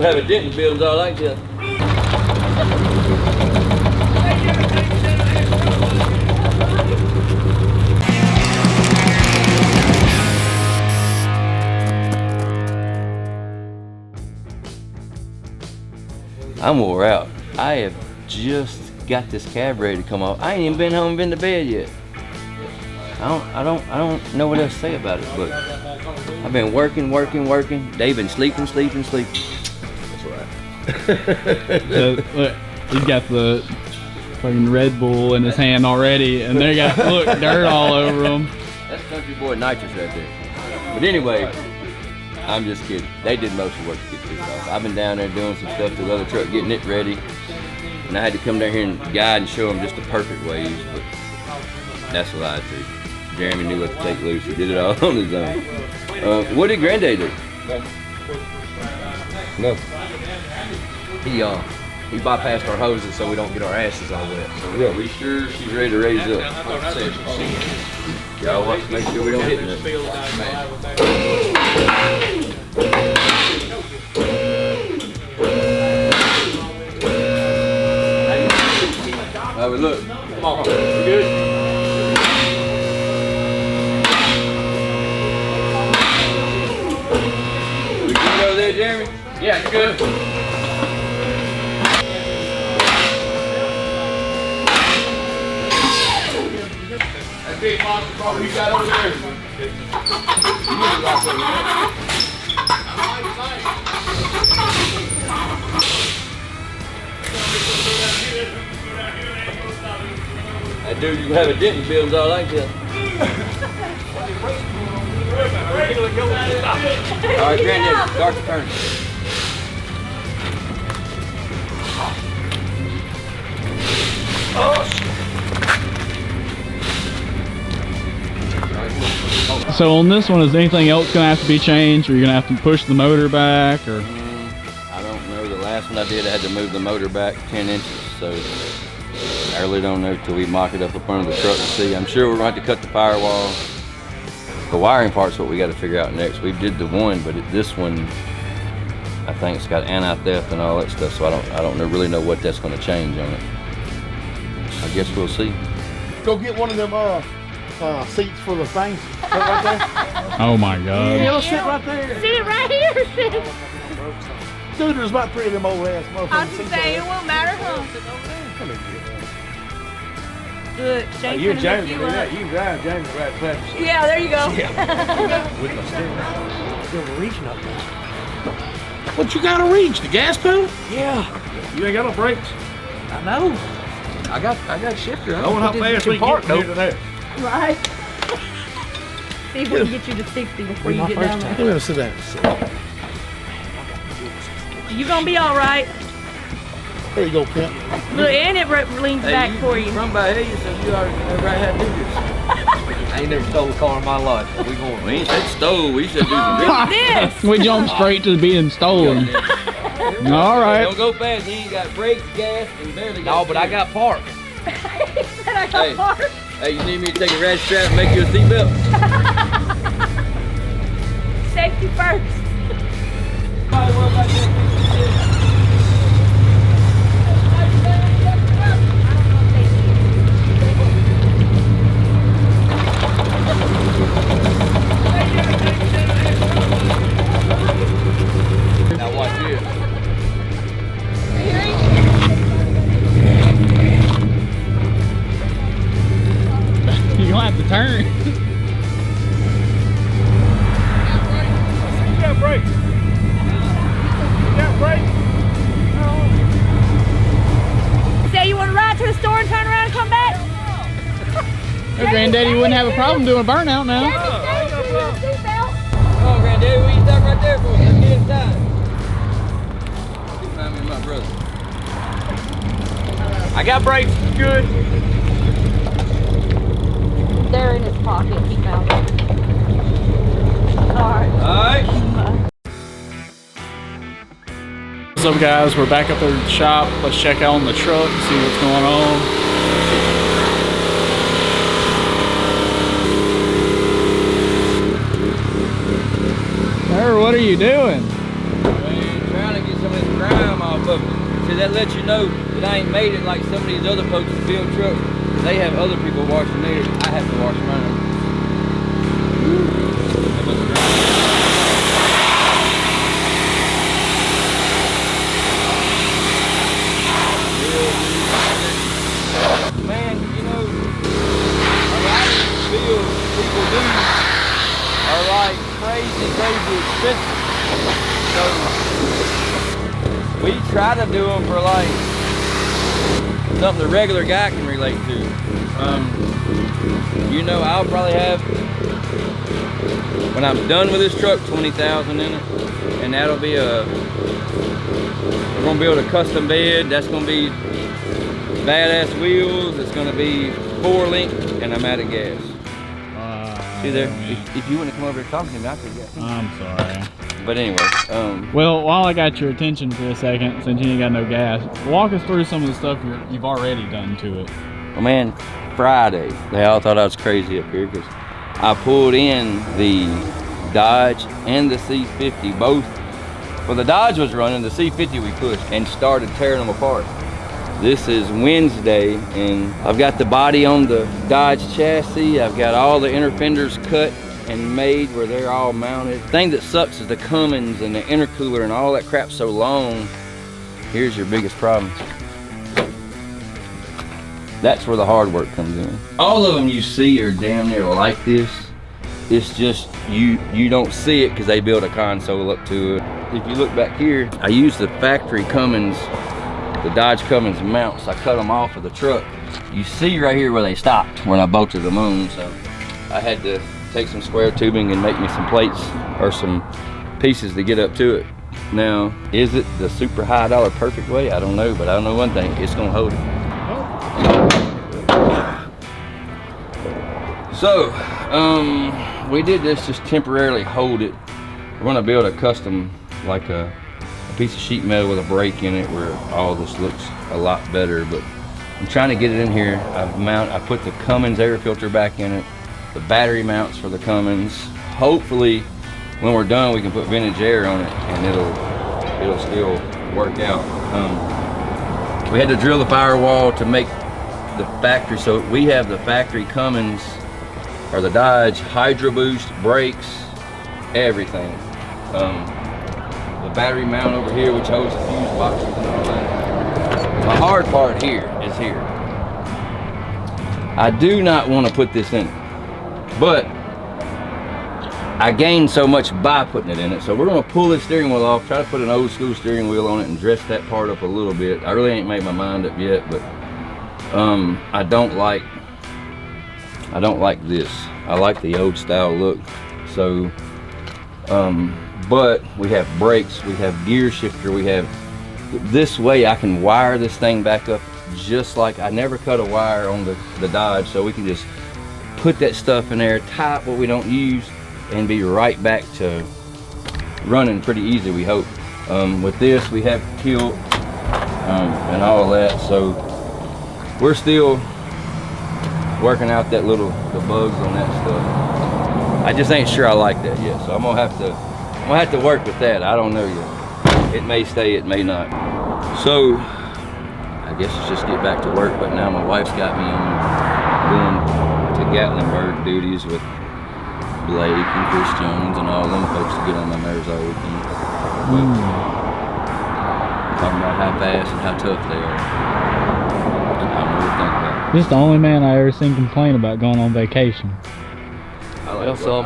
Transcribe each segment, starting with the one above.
Have a dent in the buildings all like that. I'm wore out. I have just got this cab ready to come off. I ain't even been home and been to bed yet. I don't know what else to say about it, but I've been working. They've been sleeping. That's right. So, look, he's got the fucking Red Bull in his hand already, and they got dirt all over him. That's country boy nitrous right there. But anyway, I'm just kidding. They did most of the work to get this off. I've been down there doing some stuff to the other truck, getting it ready, and I had to come down here and guide and show them just the perfect ways. But that's a lie too. Jeremy knew what to take loose. He did it all on his own. What did Granddad do? No. He bypassed our hoses so we don't get our asses all wet. So Yeah, we sure she's ready to raise up. Y'all watch to make sure we don't hit nothing. All right, look. Come on. You good? We good over there, Jeremy? yeah, you're good. That big monster car you got over there. That dude, you have a dent in the buildings all like that. All right, Granddad, start the turn. So on this one, is anything else gonna have to be changed, or you're gonna have to push the motor back, or? I don't know. The last one I did, I had to move the motor back 10 inches, so I really don't know till we mock it up in front of the truck to see. I'm sure we're going to have to cut the firewall. The wiring part's what we got to figure out next. We did the one, but this one, I think it's got anti-theft and all that stuff, so I don't really know what that's going to change on it. I guess we'll see. Go get one of them seats for the things. Sit right there. Oh my God. Yeah, let's sit right there. Sit right here, sis. Dude, there's about 3 of them old ass motherfuckers. I was just saying, it won't matter, huh? Look, James You and gonna James hook can you do that. up. You can drive James the right place. Yeah, there you go. With my steering. Still reaching up there. What you gotta reach? The gas pedal? Yeah. You ain't got no brakes. I know. I got a shifter. I don't know how fast we can get from here to there. Right. See if we can get you to 60 before you get down there. I'm gonna sit down. You gonna be all right. There you go, Pimp. Look, and it leans back for you. From by here, so you already know right how to do this. I ain't never stole a car in my life. We going. We ain't said stole, we said do some This. We jumped straight to being stolen. All right. Don't go fast, you ain't got brakes, gas, and barely got No, but I got park. He said I got Hey. parked. Hey, you need me to take a ratchet strap and make you a seatbelt? Safety first. Now watch this. You're gonna have to turn. You got brakes. You got brakes. Say you want to ride to the store and turn around and come back? Your granddaddy wouldn't have a problem doing a burnout now. Come on, Granddaddy, will you stop right there for us? Let's get inside. Find me and my brother. I got brakes. Good. They're in his pocket. He found them. All right. Alright. What's up, guys? We're back up there at the shop. Let's check out on the truck and see what's going on. Sir, what are you doing? Trying to get some of of them. See, that lets you know that I ain't made it like some of these other folks that build trucks. They have other people washing theirs. I have to wash mine. Man, you know, a lot of these builds people do are like crazy expensive. So we try to do them for like something the regular guy can relate to. You know, I'll probably have, when I'm done with this truck, 20,000 in it, and that'll be we're gonna build a custom bed. That's gonna be badass wheels. It's gonna be 4-link, and I'm out of gas. See there? If you wouldn't have come over here talking to me, I could get. I'm sorry. But anyway, well, while I got your attention for a second, since you ain't got no gas, walk us through some of the stuff you've already done to it. well, man, Friday, they all thought I was crazy up here because I pulled in the Dodge and the C50 both. Well, the Dodge was running, the C50 we pushed and started tearing them apart. This is Wednesday, and I've got the body on the Dodge chassis. I've got all the inner fenders cut and made where they're all mounted. The thing that sucks is the Cummins and the intercooler and all that crap's so long. Here's your biggest problem. That's where the hard work comes in. All of them you see are damn near like this. It's just you don't see it because they build a console up to it. If you look back here, I used the factory Cummins, the Dodge Cummins mounts. I cut them off of the truck. You see right here where they stopped when I bolted them on, so I had to take some square tubing and make me some plates or some pieces to get up to it. Now, is it the super high dollar perfect way? I don't know, but I know one thing, it's gonna hold it. So, we did this just temporarily hold it. We're gonna build a custom, like a piece of sheet metal with a brake in it where all this looks a lot better, but I'm trying to get it in here. I put the Cummins air filter back in it, the battery mounts for the Cummins. Hopefully, when we're done, we can put vintage air on it and it'll still work out. We had to drill the firewall to make the factory, so we have the factory Cummins, or the Dodge Hydro Boost, brakes, everything. The battery mount over here, which holds the fuse boxes and all that. The hard part here is here. I do not want to put this in it, but I gained so much by putting it in it. So we're gonna pull this steering wheel off, try to put an old school steering wheel on it and dress that part up a little bit. I really ain't made my mind up yet, but I don't like this. I like the old style look. So, but we have brakes, we have gear shifter, we have, this way I can wire this thing back up just like, I never cut a wire on the Dodge, so we can just put that stuff in there, tie up what we don't use, and be right back to running pretty easy, we hope. With this, we have tilt and all that, so we're still working out the bugs on that stuff. I just ain't sure I like that yet, so I'm gonna have to work with that. I don't know yet. It may stay, it may not. So I guess let's just get back to work. But now my wife's got me on going to Gatlinburg duties with Blake and Chris Jones and all them folks to get on my nerves all weekend. Talking about how fast and how tough they are. I don't know what to think about it. This is the only man I ever seen complain about going on vacation. Well, some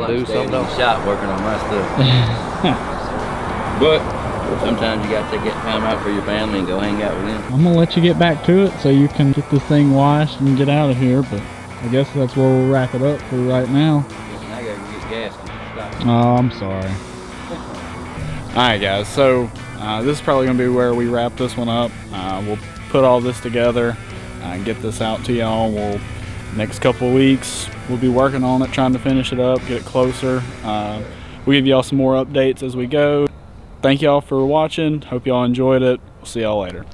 do, some don't. Shop working on my stuff. But sometimes you got to take that time out for your family and go hang out with them. I'm gonna let you get back to it so you can get this thing washed and get out of here, but I guess that's where we'll wrap it up for right now. I gotta get gas. Oh, I'm sorry. Alright guys, so this is probably gonna be where we wrap this one up. We'll put all this together and get this out to y'all. Next couple of weeks we'll be working on it, trying to finish it up, get it closer. We'll give y'all some more updates as we go. Thank y'all for watching. Hope y'all enjoyed it. We'll see y'all later.